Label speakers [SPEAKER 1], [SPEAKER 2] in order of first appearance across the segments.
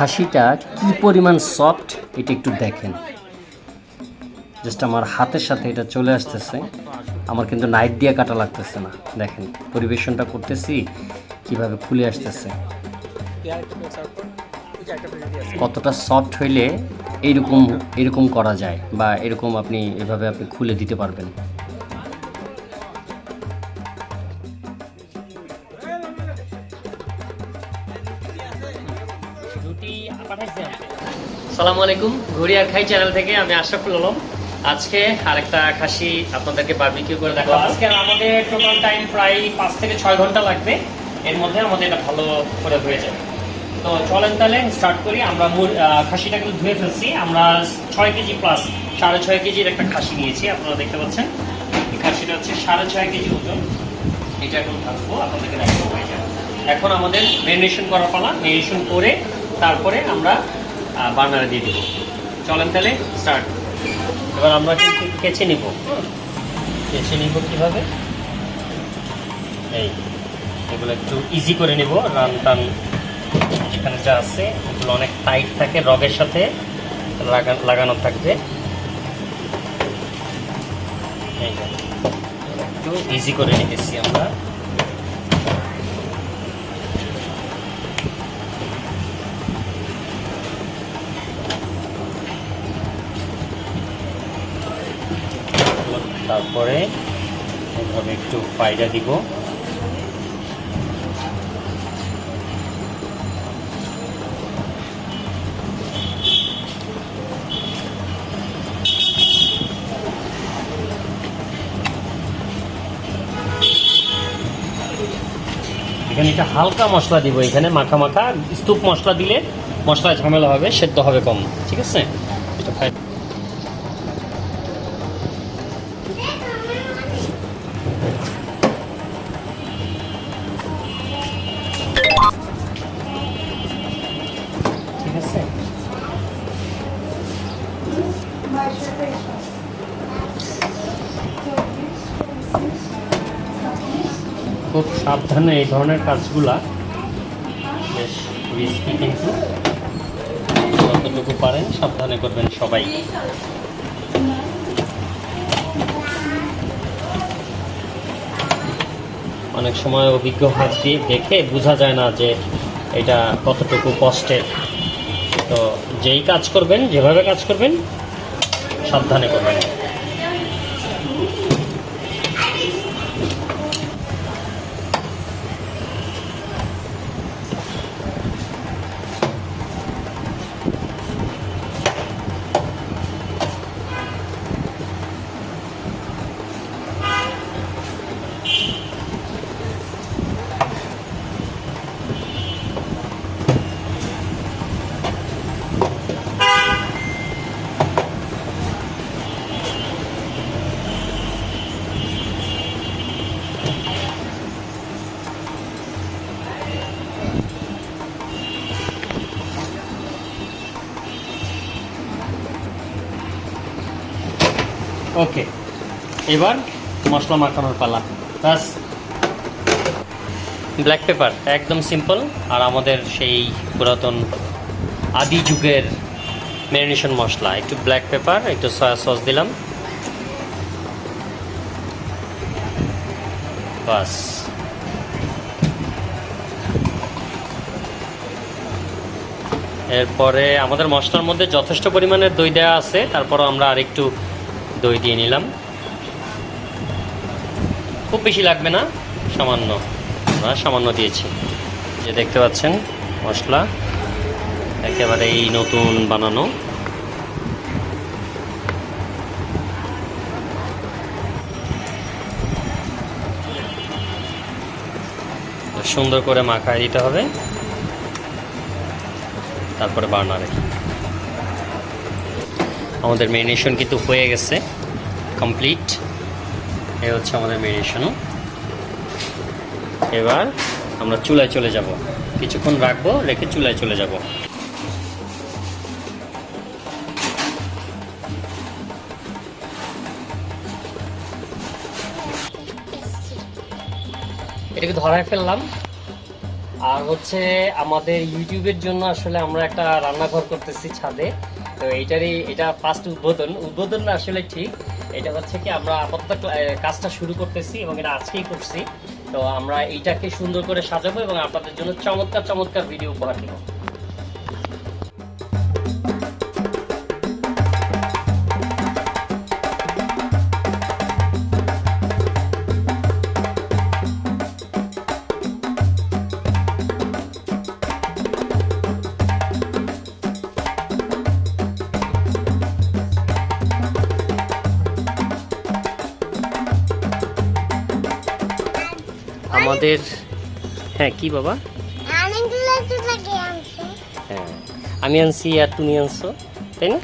[SPEAKER 1] খাসিটা কি পরিমাণ সফট এটা একটু দেখেন। জাস্ট আমার হাতের সাথে এটা চলে আসতেছে, আমার কিন্তু নাইফ দিয়ে কাটা লাগতেছে না। দেখেন পরিবেশনটা করতেছি কিভাবে খুলে আসতেছে, কতটা সফট হইলে এরকম করা যায়, বা এরকম এভাবে আপনি খুলে দিতে পারবেন। আসসালামু আলাইকুম, ঘুরি আর খাই চ্যানেল থেকে আমি আশরাফুল আলম। আজকে আরেকটা খাসি আপনাদেরকে বারবিকিউ করে দেখাবো। আজকে আমাদের টোটাল টাইম প্রায় 5 থেকে 6 ঘন্টা লাগবে, এর মধ্যে আমাদের এটা ভালো করে হয়ে যাবে। তো চলেন তাহলে স্টার্ট করি। আমরা খাসিটা কিন্তু ধুয়ে ফেলছি। আমরা 6 কেজি প্লাস 6.5 কেজির একটা খাসি নিয়েছি, আপনারা দেখতে পাচ্ছেন। এই খাসিটা হচ্ছে 6.5 কেজি ওজন। এটা এখন ভাজবো, আপনাদেরকে দেখাবো হয়ে যাবে। এখন আমাদের ম্যারিনেশন করার পালা। ম্যারিনেশন করে তারপরে আমরা বার্নারে দিয়ে দেবো। চলেন তাহলে স্টার্ট। এবার আমরা কিন্তু কেচে নিব। কেচে নিব কীভাবে, এই এগুলো একটু ইজি করে নিব। রান টান যেখানে যা আছে ওগুলো অনেক টাইট থাকে, রগের সাথে লাগানো থাকবে। এই একটু ইজি করে নিতেছি আমরা। তারপরে এভাবে একটু পায়রা দিব। এখানে একটা হালকা মশলা দিব, এখানে মাখা মাখা। স্তূপ মশলা দিলে মশলা ঝামেলা হবে, সেদ্ধ হবে কম। ঠিক আছে, এটা ঠিক আছে। খুব সাবধানে এই ধরনের কাজগুলা, বেশ রিস্কি, কিন্তু যতটুকু পারেন সাবধানে করবেন সবাই। অনেক সময় অভিজ্ঞ হাত দিয়ে দেখে বোঝা যায় না যে এটা কতটুকু কষ্টের। তো যেই কাজ করবেন, যেভাবে কাজ করবেন, সাবধানে করবেন। ওকে, এবার মশলা মাখানোর পালা। বাস, ব্ল্যাক পেপার একদম সিম্পল, আর আমাদের সেই পুরাতন আদি যুগের ম্যারিনেশন মশলা। একটু ব্ল্যাক পেপার, একটু সয়া সস দিলাম, বাস। এরপরে আমাদের মশলার মধ্যে যথেষ্ট পরিমাণের দই দেওয়া আছে, তারপরও আমরা আরেকটু দই দিয়ে নিলাম। খুব বেশি লাগবে না, সামান্য, আমরা সামান্য দিয়েছি। যে দেখতে পাচ্ছেন মশলা একেবারে এই নতুন বানানো। সুন্দর করে মাখায় দিতে হবে, তারপরে বার্নারে। আমাদের ম্যারিনেশন কিন্তু হয়ে গেছে, কমপ্লিট। এ হচ্ছে আমাদের ম্যারিনেশন। এবার আমরা চুলায় চলে যাব, কিছুক্ষণ রাখবো, রেখে চুলায় চলে যাব। এটাকে ধরায় ফেললাম। আর হচ্ছে আমাদের ইউটিউবের জন্য আসলে আমরা একটা রান্নাঘর করতেছি ছাদে। তো এটা ফার্স্ট উদ্বোধন না আসলে ঠিক, এটা হচ্ছে কি আমরা আপাতত কাজটা শুরু করতেছি এবং এটা আজকেই করছি। তো আমরা এইটাকে সুন্দর করে সাজাবো এবং আপনাদের জন্য চমৎকার চমৎকার ভিডিও উপহার দেবো। আমাদের হ্যাঁ কি বাবা? হ্যাঁ আমি আনছি আর তুমি আনছো, তাই না?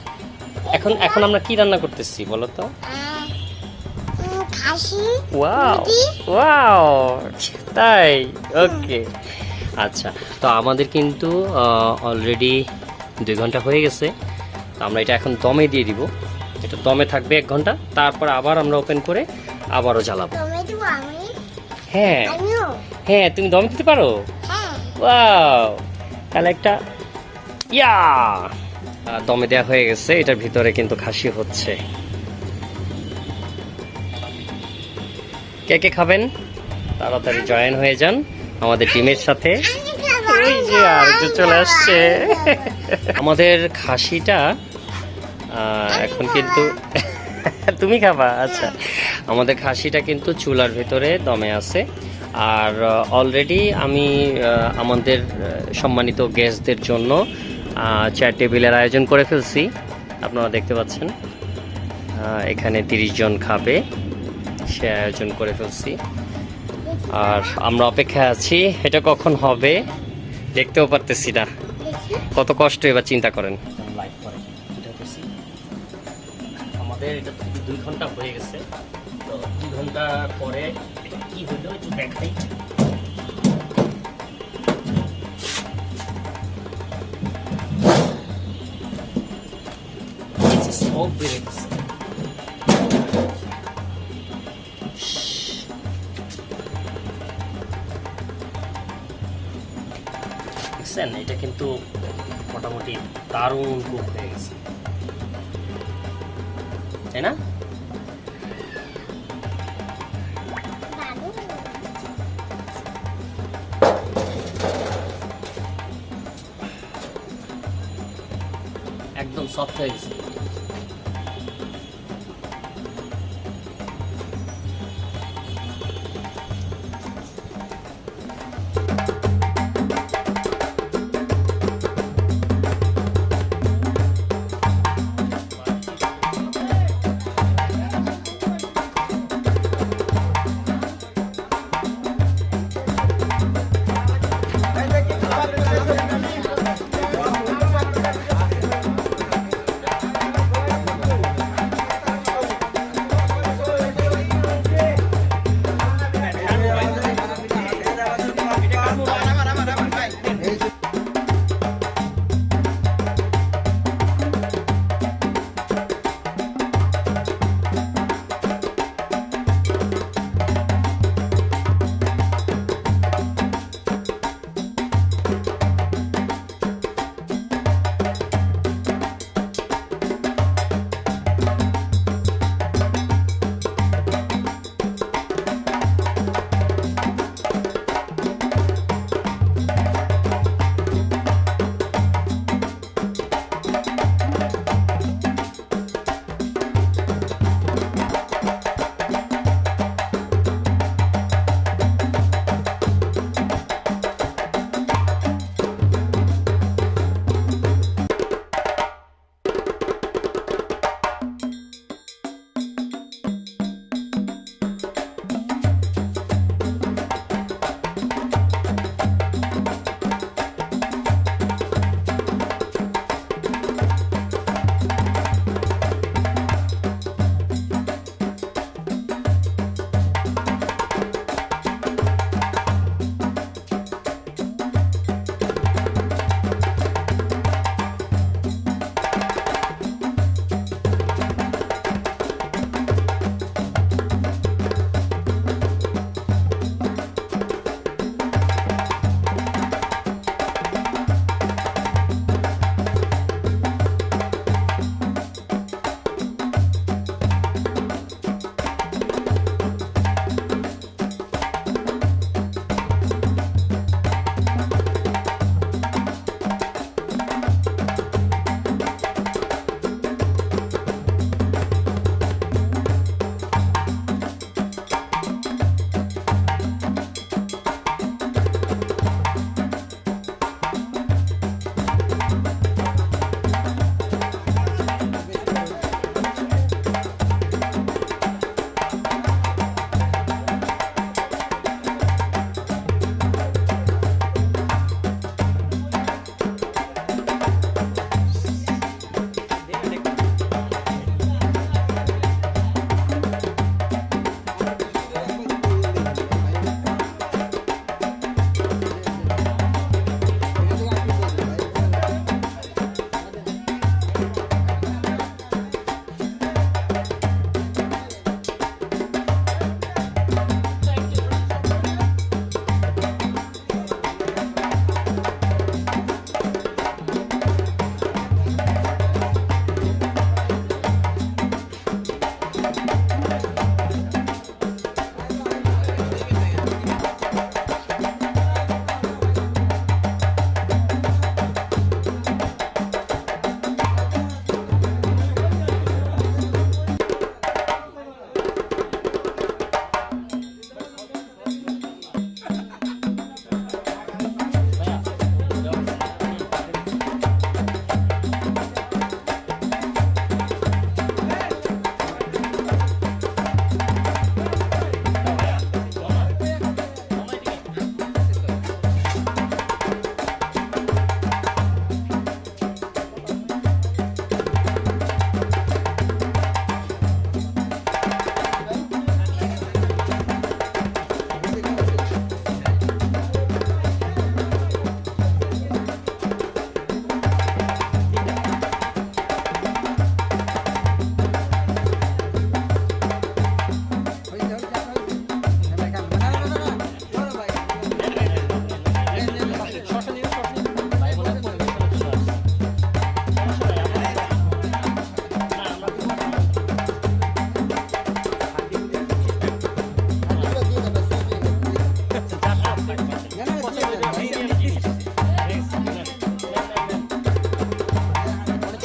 [SPEAKER 1] এখন এখন আমরা কি রান্না করতেছি বলো তো? ওয়াও ওয়াও, তাই? ওকে আচ্ছা, তো আমাদের কিন্তু অলরেডি 2 ঘন্টা হয়ে গেছে। তো আমরা এটা এখন দমে দিয়ে দিব। এটা দমে থাকবে 1 ঘন্টা, তারপর আবার আমরা ওপেন করে আবারও জ্বালাবো। হ্যাঁ হ্যাঁ, তুমি দমে দিতে পারো? ওয়াও, তাহলে একটা ইয়া দমে দেওয়া হয়ে গেছে। এটার ভিতরে কিন্তু খাসি হচ্ছে। কে কে খাবেন তাড়াতাড়ি জয়েন হয়ে যান আমাদের টিমের সাথে। এই যে আরেকটু চলে আসছে। আমাদের খাসিটা এখন কিন্তু তুমি খাবা? আচ্ছা, আমাদের খাসিটা কিন্তু চুলার ভিতরে দমে আছে। আর অলরেডি আমি আমাদের সম্মানিত গেস্টদের জন্য চেয়ার টেবিলের আয়োজন করে ফেলছি। আপনারা দেখতে পাচ্ছেন এখানে 30 জন খাবে, সে আয়োজন করে ফেলছি। আর আমরা অপেক্ষায় আছি এটা কখন হবে, দেখতেও পারতেছি না। কত কষ্ট এবার চিন্তা করেন। আমাদের এটা 2 ঘন্টা হয়ে গেছে। তো 2 ঘন্টা পরে এটা কি হইলো একটু দেখাই। স্মোক বেরিয়ে গেছে। দেখছেন, এটা কিন্তু মোটামুটি দারুণ কুক হয়ে গেছে, তাই না? একদম সফট হয়ে গেছে।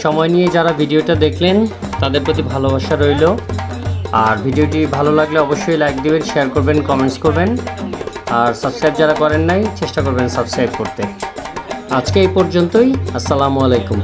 [SPEAKER 1] সময় নিয়ে যারা ভিডিওটা দেখলেন তাদের প্রতি ভালোবাসা রইল। আর ভিডিওটি ভালো লাগলে অবশ্যই লাইক দিবেন, শেয়ার করবেন, কমেন্টস করবেন। আর সাবস্ক্রাইব যারা করেন নাই চেষ্টা করবেন সাবস্ক্রাইব করতে। আজকে এই পর্যন্তই। আসসালামু আলাইকুম।